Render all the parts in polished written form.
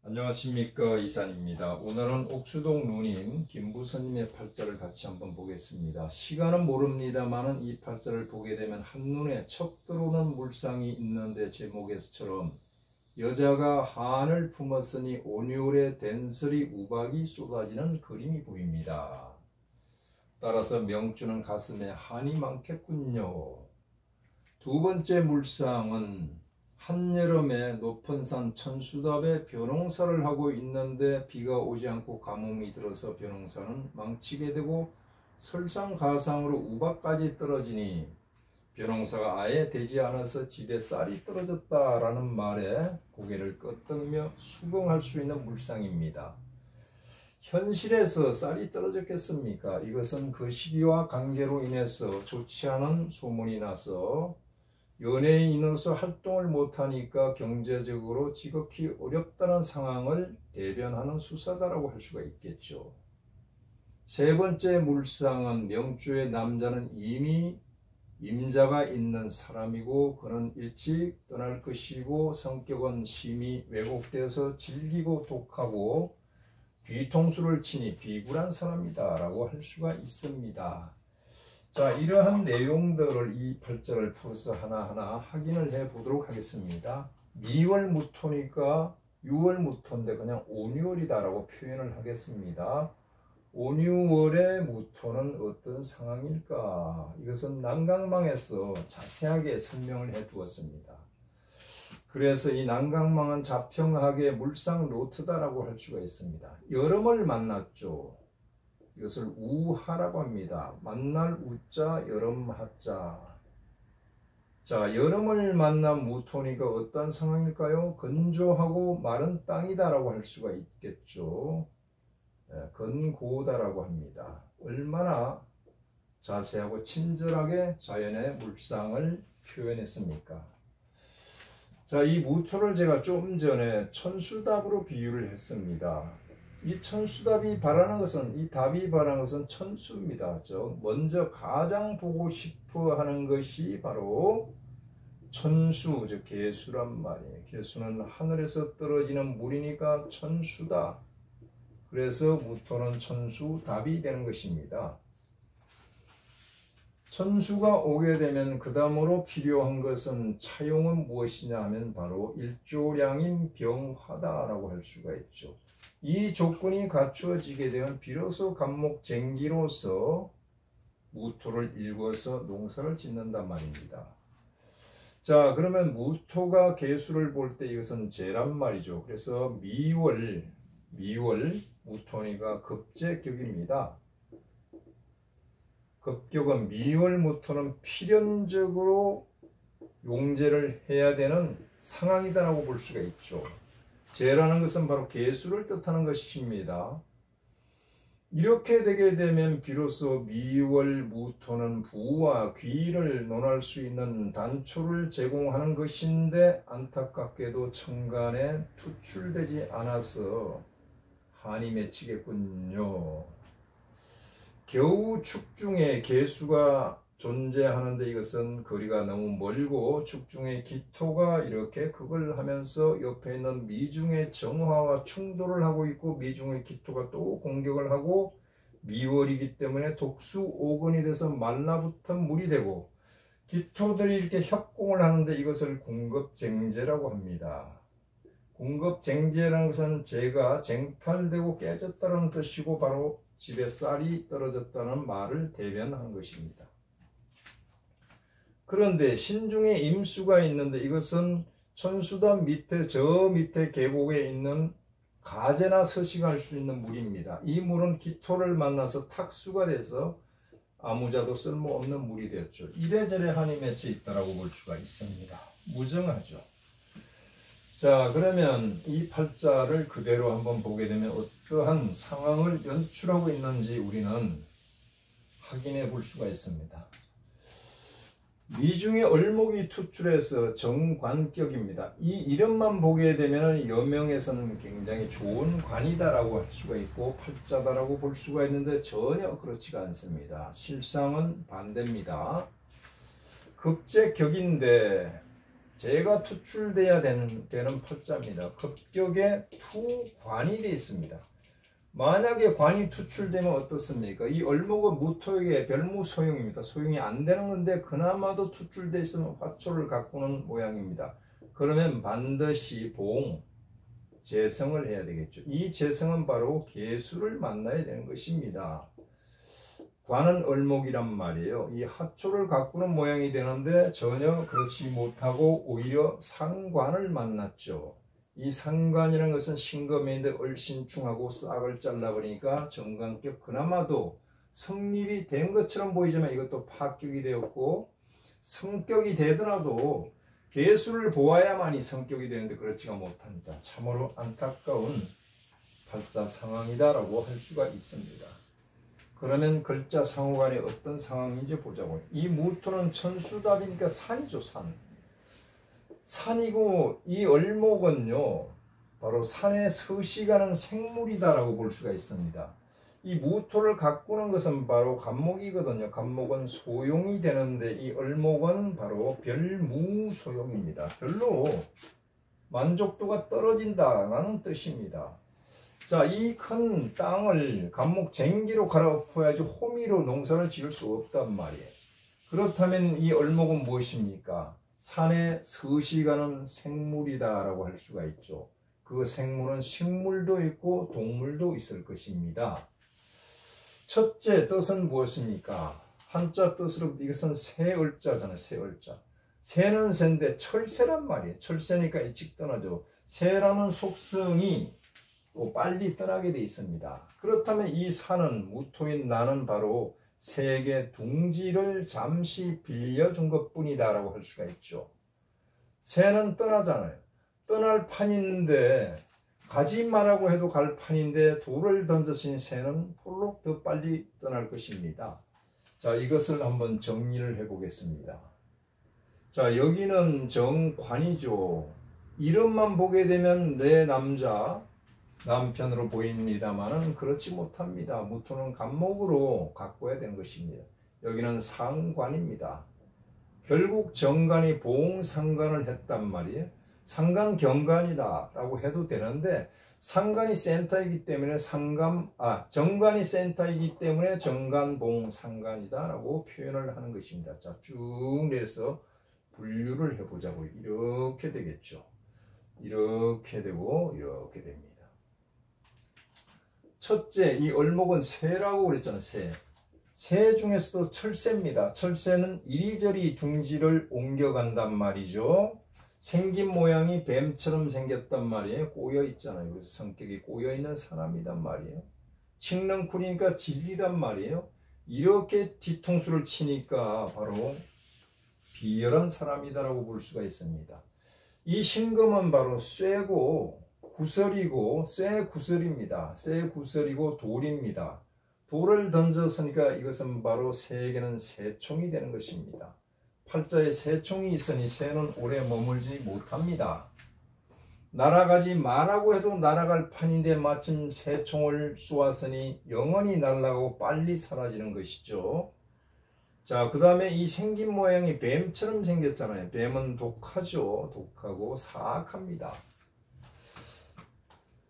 안녕하십니까, 이산입니다. 오늘은 옥수동 누님 김부선님의 팔자를 같이 한번 보겠습니다. 시간은 모릅니다만은 이 팔자를 보게 되면 한눈에 척 들어오는 물상이 있는데, 제목에서처럼 여자가 한을 품었으니 온유울에 된설이 우박이 쏟아지는 그림이 보입니다. 따라서 명주는 가슴에 한이 많겠군요. 두 번째 물상은 한여름에 높은 산 천수답에 벼농사를 하고 있는데 비가 오지 않고 가뭄이 들어서 벼농사는 망치게 되고 설상가상으로 우박까지 떨어지니 벼농사가 아예 되지 않아서 집에 쌀이 떨어졌다라는 말에 고개를 끄덕이며 수긍할 수 있는 물상입니다. 현실에서 쌀이 떨어졌겠습니까? 이것은 그 시기와 관계로 인해서 좋지 않은 소문이 나서 연예인으로서 활동을 못하니까 경제적으로 지극히 어렵다는 상황을 대변하는 수사다라고 할 수가 있겠죠. 세 번째 물상은 명주의 남자는 이미 임자가 있는 사람이고 그는 일찍 떠날 것이고 성격은 심히 왜곡되어서 질기고 독하고 뒤통수를 치니 비굴한 사람이다 라고 할 수가 있습니다. 자, 이러한 내용들을 이 팔자를 풀어서 하나하나 확인을 해 보도록 하겠습니다. 미월 무토니까 6월 무토인데 그냥 온유월이다 라고 표현을 하겠습니다. 온유월의 무토는 어떤 상황일까? 이것은 난강망에서 자세하게 설명을 해 두었습니다. 그래서 이 난강망은 자평하게 물상 노트다라고 할 수가 있습니다. 여름을 만났죠. 이것을 우하라고 합니다. 만날 우자, 여름 하자. 자, 여름을 만난 무토니까 어떤 상황일까요? 건조하고 마른 땅이다라고 할 수가 있겠죠. 건고다라고 합니다. 얼마나 자세하고 친절하게 자연의 물상을 표현했습니까? 자, 이 무토를 제가 좀 전에 천수답으로 비유를 했습니다. 이 천수답이 바라는 것은, 이 답이 바라는 것은 천수입니다. 즉 먼저 가장 보고 싶어 하는 것이 바로 천수, 즉 개수란 말이에요. 개수는 하늘에서 떨어지는 물이니까 천수다. 그래서 무토는 천수답이 되는 것입니다. 천수가 오게 되면 그 다음으로 필요한 것은 차용은 무엇이냐 하면 바로 일조량인 병화다라고 할 수가 있죠. 이 조건이 갖추어지게 되면 비로소 간목쟁기로서 무토를 일궈서 농사를 짓는단 말입니다. 자, 그러면 무토가 개수를 볼 때 이것은 재란 말이죠. 그래서 미월 무토니가 급제격입니다. 급격은 미월 무토는 필연적으로 용제를 해야 되는 상황이다라고 볼 수가 있죠. 재라는 것은 바로 개수를 뜻하는 것입니다. 이렇게 되게 되면 비로소 미월 무토는 부와 귀를 논할 수 있는 단초를 제공하는 것인데 안타깝게도 천간에 투출되지 않아서 한이 맺히겠군요. 겨우 축중에 개수가 존재하는데 이것은 거리가 너무 멀고 축중의 기토가 이렇게 극을 하면서 옆에 있는 미중의 정화와 충돌을 하고 있고 미중의 기토가 또 공격을 하고 미월이기 때문에 독수오건이 돼서 말라붙은 물이 되고 기토들이 이렇게 협공을 하는데 이것을 궁급쟁제라고 합니다. 궁급쟁제라는 것은 재가 쟁탈되고 깨졌다는 뜻이고 바로 집에 쌀이 떨어졌다는 말을 대변하는 것입니다. 그런데 신중에 임수가 있는데 이것은 천수단 밑에 저 밑에 계곡에 있는 가재나 서식할 수 있는 물입니다. 이 물은 기토를 만나서 탁수가 돼서 아무자도 쓸모없는 물이 되었죠. 이래저래 한이 맺혀 있다라고 볼 수가 있습니다. 무정하죠. 자, 그러면 이 팔자를 그대로 한번 보게 되면 어떠한 상황을 연출하고 있는지 우리는 확인해 볼 수가 있습니다. 미중의 얼목이 투출해서 정관격입니다. 이 이름만 보게 되면 여명에서는 굉장히 좋은 관이다라고 할 수가 있고 팔자다라고 볼 수가 있는데 전혀 그렇지가 않습니다. 실상은 반대입니다. 급제격인데 재가 투출돼야 되는 팔자입니다. 급격에 투관이 되어 있습니다. 만약에 관이 투출되면 어떻습니까? 이 을목은 무토에게 별무 소용입니다. 소용이 안 되는 건데 그나마도 투출되어 있으면 화초를 가꾸는 모양입니다. 그러면 반드시 봉, 재성을 해야 되겠죠. 이 재성은 바로 개수를 만나야 되는 것입니다. 관은 을목이란 말이에요. 이 화초를 가꾸는 모양이 되는데 전혀 그렇지 못하고 오히려 상관을 만났죠. 이 상관이라는 것은 신금인데 을신충하고 싹을 잘라버리니까 정관격 그나마도 성립이 된 것처럼 보이지만 이것도 파격이 되었고, 성격이 되더라도 개수를 보아야만이 성격이 되는데 그렇지가 못합니다. 참으로 안타까운 팔자 상황이다라고 할 수가 있습니다. 그러면 글자 상호간에 어떤 상황인지 보자고요. 이 무토는 천수답이니까 산이죠. 산이고 이 을목은요 바로 산에 서시가는 생물이다라고 볼 수가 있습니다. 이 무토를 가꾸는 것은 바로 간목이거든요. 간목은 소용이 되는데 이 을목은 바로 별무소용입니다. 별로 만족도가 떨어진다라는 뜻입니다. 자, 이 큰 땅을 간목 쟁기로 갈아엎어야지 호미로 농사를 지을 수 없단 말이에요. 그렇다면 이 을목은 무엇입니까? 산에 서시가는 생물이다라고 할 수가 있죠. 그 생물은 식물도 있고 동물도 있을 것입니다. 첫째 뜻은 무엇입니까? 한자 뜻으로 이것은 새을자잖아요. 새을자. 새는 새인데 철새란 말이에요. 철새니까 일찍 떠나죠. 새라는 속성이 또 빨리 떠나게 되어 있습니다. 그렇다면 이 산은 무토인 나는 바로 새에게 둥지를 잠시 빌려준 것뿐이다 라고 할 수가 있죠. 새는 떠나잖아요. 떠날 판인데 가지 마라고 해도 갈 판인데 돌을 던졌으니 새는 폴록 더 빨리 떠날 것입니다. 자, 이것을 한번 정리를 해 보겠습니다. 자, 여기는 정관이죠. 이름만 보게 되면 내 남편으로 보입니다만은 그렇지 못합니다. 무토는 간목으로 가꿔야 되는 것입니다. 여기는 상관입니다. 결국 정관이 봉상관을 했단 말이에요. 상관경관이다 라고 해도 되는데 상관이 센터이기 때문에 정관이 센터이기 때문에 정관봉상관이다 라고 표현을 하는 것입니다. 자, 쭉 내려서 분류를 해보자고요. 이렇게 되겠죠. 이렇게 되고 이렇게 됩니다. 첫째, 이 을목은 새라고 그랬잖아요. 새 중에서도 철새입니다. 철새는 이리저리 둥지를 옮겨간단 말이죠. 생긴 모양이 뱀처럼 생겼단 말이에요. 꼬여 있잖아요. 그래서 성격이 꼬여 있는 사람이단 말이에요. 칡렁쿨이니까 질리단 말이에요. 이렇게 뒤통수를 치니까 바로 비열한 사람이다라고 볼 수가 있습니다. 이 신금은 바로 쇠고 구설이고 쇠구설입니다. 쇠구설이고 돌입니다. 돌을 던졌으니까 이것은 바로 새에게는 새총이 되는 것입니다. 팔자에 새총이 있으니 새는 오래 머물지 못합니다. 날아가지 마라고 해도 날아갈 판인데 마침 새총을 쏘았으니 영원히 날아가고 빨리 사라지는 것이죠. 자, 그 다음에 이 생긴 모양이 뱀처럼 생겼잖아요. 뱀은 독하죠. 독하고 사악합니다.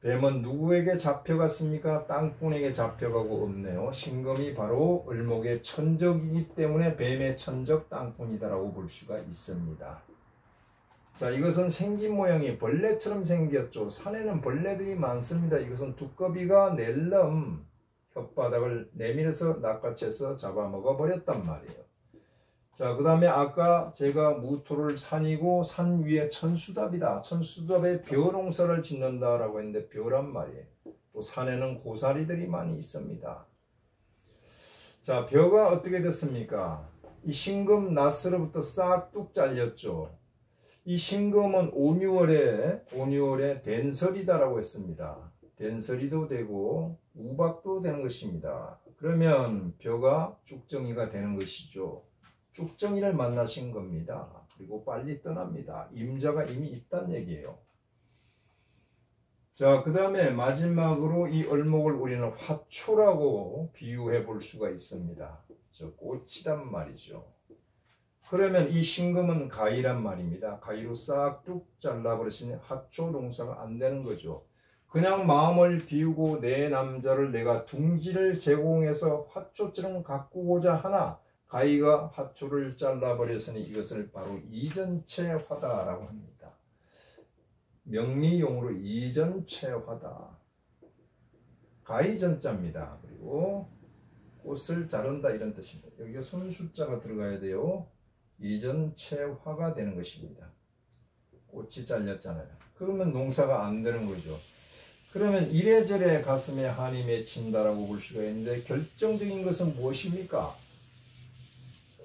뱀은 누구에게 잡혀갔습니까? 땅꾼에게 잡혀가고 없네요. 신금이 바로 을목의 천적이기 때문에 뱀의 천적 땅꾼이다라고 볼 수가 있습니다. 자, 이것은 생긴 모양이 벌레처럼 생겼죠. 산에는 벌레들이 많습니다. 이것은 두꺼비가 낼름 혓바닥을 내밀어서 낚아채서 잡아먹어 버렸단 말이에요. 자, 그 다음에 아까 제가 무토를 산이고 산 위에 천수답이다. 천수답에 벼농사를 짓는다라고 했는데 벼란 말이에요. 또 산에는 고사리들이 많이 있습니다. 자, 벼가 어떻게 됐습니까? 이 신금 나스로부터 싹 뚝 잘렸죠. 이 신금은 5, 6월에 된설이다라고 했습니다. 된설이도 되고 우박도 되는 것입니다. 그러면 벼가 쭉정이가 되는 것이죠. 쭉정이를 만나신 겁니다. 그리고 빨리 떠납니다. 임자가 이미 있다는 얘기예요. 자, 그 다음에 마지막으로 이 을목을 우리는 화초라고 비유해 볼 수가 있습니다. 저 꽃이단 말이죠. 그러면 이 신금은 가위란 말입니다. 가위로 싹 쭉 잘라버리시니 하초 동사가 안 되는 거죠. 그냥 마음을 비우고 내 남자를 내가 둥지를 제공해서 화초처럼 가꾸고자 하나 가위가 화초를 잘라버렸으니 이것을 바로 이전체화다라고 합니다. 명리용어로 이전체화다. 가위전자입니다. 그리고 꽃을 자른다 이런 뜻입니다. 여기가 손숫자가 들어가야 돼요. 이전체화가 되는 것입니다. 꽃이 잘렸잖아요. 그러면 농사가 안 되는 거죠. 그러면 이래저래 가슴에 한이 맺힌다라고 볼 수가 있는데 결정적인 것은 무엇입니까?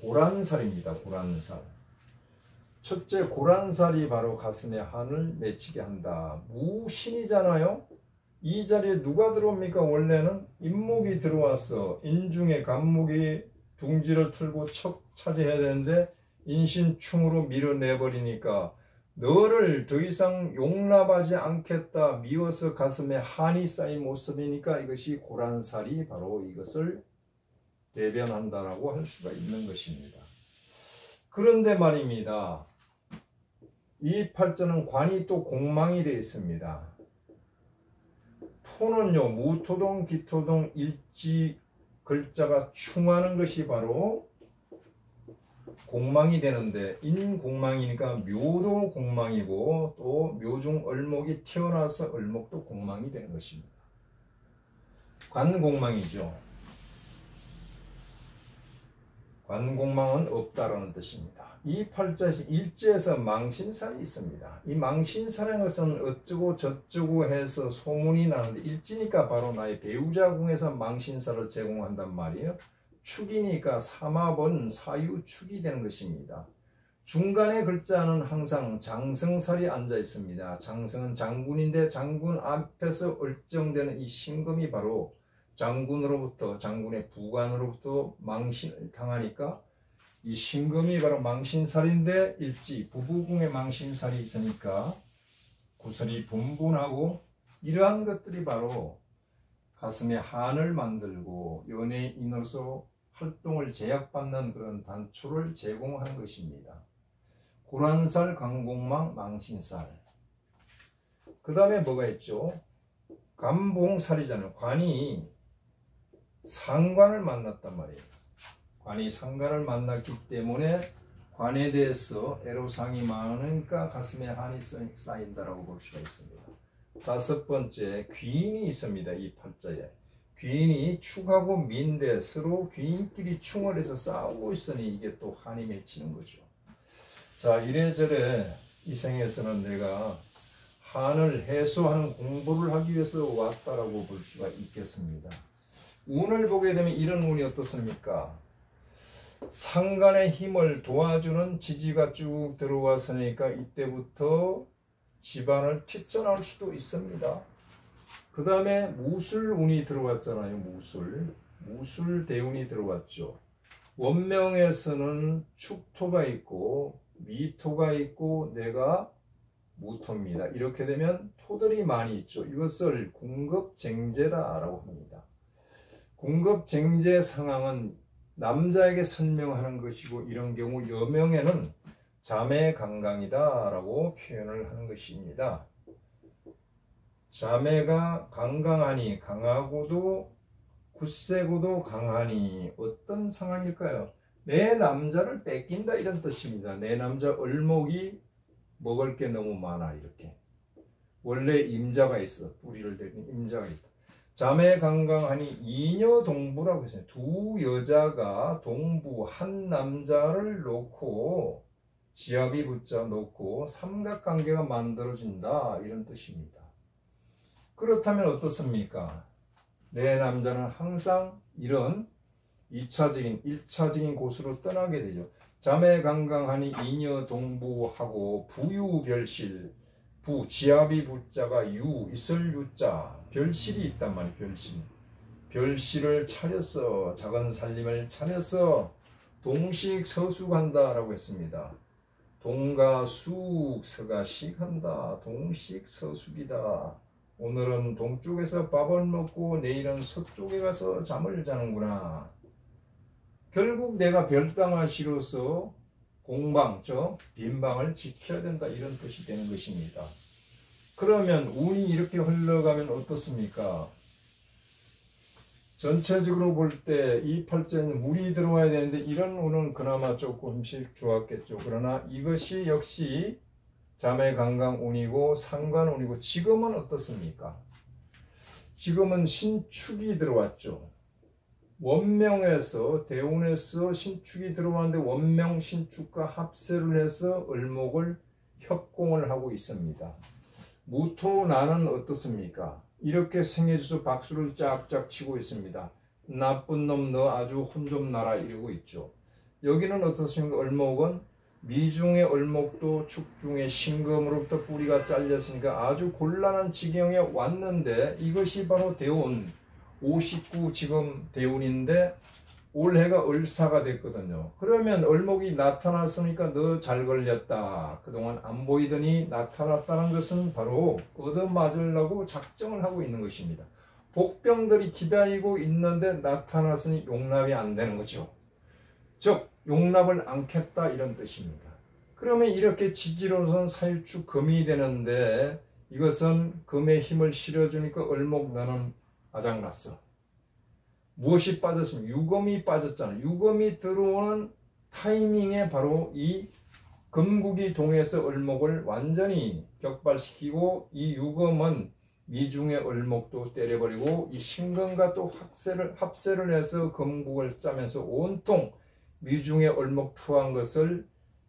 고란살입니다. 고란살. 첫째, 고란살이 바로 가슴에 한을 맺히게 한다. 무신이잖아요. 이 자리에 누가 들어옵니까? 원래는 인목이 들어와서 인중에 간목이 둥지를 틀고 척 차지해야 되는데 인신충으로 밀어내버리니까 너를 더 이상 용납하지 않겠다, 미워서 가슴에 한이 쌓인 모습이니까 이것이 고란살이 바로 이것을 대변한다라고 할 수가 있는 것입니다. 그런데 말입니다. 이 팔자는 관이 또 공망이 되어 있습니다. 토는요, 무토동, 기토동, 일지 글자가 충하는 것이 바로 공망이 되는데 인공망이니까 묘도 공망이고 또 묘중 을목이 태어나서 을목도 공망이 되는 것입니다. 관공망이죠. 관공망은 없다라는 뜻입니다. 이 팔자에서 일지에서 망신살이 있습니다. 이 망신살인 것은 어쩌고 저쩌고 해서 소문이 나는데 일지니까 바로 나의 배우자궁에서 망신살을 제공한단 말이에요. 축이니까 삼합은 사유축이 되는 것입니다. 중간의 글자는 항상 장성살이 앉아 있습니다. 장성은 장군인데 장군 앞에서 얼정되는 이 신금이 바로 장군으로부터, 장군의 부관으로부터 망신을 당하니까 이 신금이 바로 망신살인데 일지 부부궁에 망신살이 있으니까 구슬이 분분하고 이러한 것들이 바로 가슴에 한을 만들고 연예인으로서 활동을 제약받는 그런 단초를 제공하는 것입니다. 고란살, 강공망, 망신살. 그 다음에 뭐가 있죠? 감봉살이잖아요. 관이 상관을 만났단 말이에요. 관이 상관을 만났기 때문에 관에 대해서 애로사항이 많으니까 가슴에 한이 쌓인다라고 볼 수가 있습니다. 다섯 번째, 귀인이 있습니다. 이 팔자에. 귀인이 축하고 민대 서로 귀인끼리 충을 해서 싸우고 있으니 이게 또 한이 맺히는 거죠. 자, 이래저래 이 생에서는 내가 한을 해소하는 공부를 하기 위해서 왔다라고 볼 수가 있겠습니다. 운을 보게 되면 이런 운이 어떻습니까? 상간의 힘을 도와주는 지지가 쭉 들어왔으니까 이때부터 집안을 튀쳐나올 수도 있습니다. 그 다음에 무술운이 들어왔잖아요. 무술 대운이 들어왔죠. 원명에서는 축토가 있고 미토가 있고 내가 무토입니다. 이렇게 되면 토들이 많이 있죠. 이것을 궁급쟁제라고 합니다. 궁급쟁제 상황은 남자에게 설명하는 것이고 이런 경우 여명에는 자매강강이다 라고 표현을 하는 것입니다. 자매가 강강하니 강하고도 굳세고도 강하니 어떤 상황일까요? 내 남자를 뺏긴다 이런 뜻입니다. 내 남자 을목이 먹을 게 너무 많아 이렇게. 원래 임자가 있어. 뿌리를 대는 임자가 있다. 자매강강하니 이녀동부라고 했어요. 두 여자가 동부 한 남자를 놓고 지압이 붙자 놓고 삼각관계가 만들어진다 이런 뜻입니다. 그렇다면 어떻습니까? 내 남자는 항상 이런 2차적인 1차적인 곳으로 떠나게 되죠. 자매강강하니 이녀동부하고 부유별실 부 지압이 부자가 유 있을 유자 별실이 있단 말이에요. 별실을 차려서 작은 살림을 차려서 동식서숙한다라고 했습니다. 동가숙 서가식한다. 동식서숙이다. 오늘은 동쪽에서 밥을 먹고 내일은 서쪽에 가서 잠을 자는구나. 결국 내가 별당을 실어서 공방, 빈방을 지켜야 된다 이런 뜻이 되는 것입니다. 그러면 운이 이렇게 흘러가면 어떻습니까? 전체적으로 볼 때 이 팔자에는 물이 들어와야 되는데 이런 운은 그나마 조금씩 좋았겠죠. 그러나 이것이 역시 자매강강운이고 상관운이고 지금은 어떻습니까? 지금은 신축이 들어왔죠. 원명에서 대운에서 신축이 들어왔는데 원명 신축과 합세를 해서 을목을 협공을 하고 있습니다. 무토나는 어떻습니까? 이렇게 생해주서 박수를 짝짝 치고 있습니다. 나쁜 놈 너 아주 혼 좀 나라 이러고 있죠. 여기는 어떻습니까? 을목은 미중의 을목도 축중의 신금으로부터 뿌리가 잘렸으니까 아주 곤란한 지경에 왔는데 이것이 바로 대운 59 지금 대운인데 올해가 을사가 됐거든요. 그러면 을목이 나타났으니까 너 잘 걸렸다. 그동안 안 보이더니 나타났다는 것은 바로 얻어맞으려고 작정을 하고 있는 것입니다. 복병들이 기다리고 있는데 나타났으니 용납이 안 되는 거죠. 즉 용납을 않겠다 이런 뜻입니다. 그러면 이렇게 지지로선 사유축 금이 되는데 이것은 금의 힘을 실어주니까 을목 너는 아작났어. 무엇이 빠졌습니까? 유금이 빠졌잖아요. 유금이 들어오는 타이밍에 바로 이 금국이 동해서 을목을 완전히 격발시키고 이 유금은 미중의 을목도 때려버리고 이 신금과 또 합세를 해서 금국을 짜면서 온통 미중의 을목 투한 것을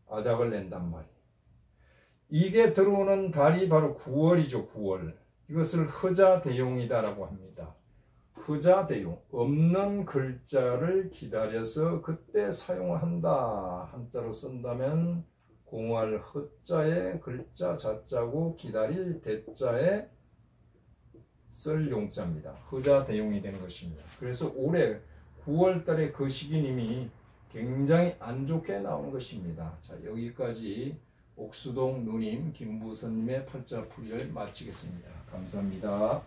아작을 낸단 말이에요. 이게 들어오는 달이 바로 9월이죠. 9월. 이것을 허자대용이다라고 합니다. 허자대용, 없는 글자를 기다려서 그때 사용을 한다. 한자로 쓴다면 공할 허자에 글자 자자고 기다릴 대자에 쓸 용자입니다. 허자대용이 되는 것입니다. 그래서 올해 9월달에 그 시기님이 굉장히 안 좋게 나온 것입니다. 자, 여기까지 옥수동 누님 김부선님의 팔자풀이를 마치겠습니다. 감사합니다.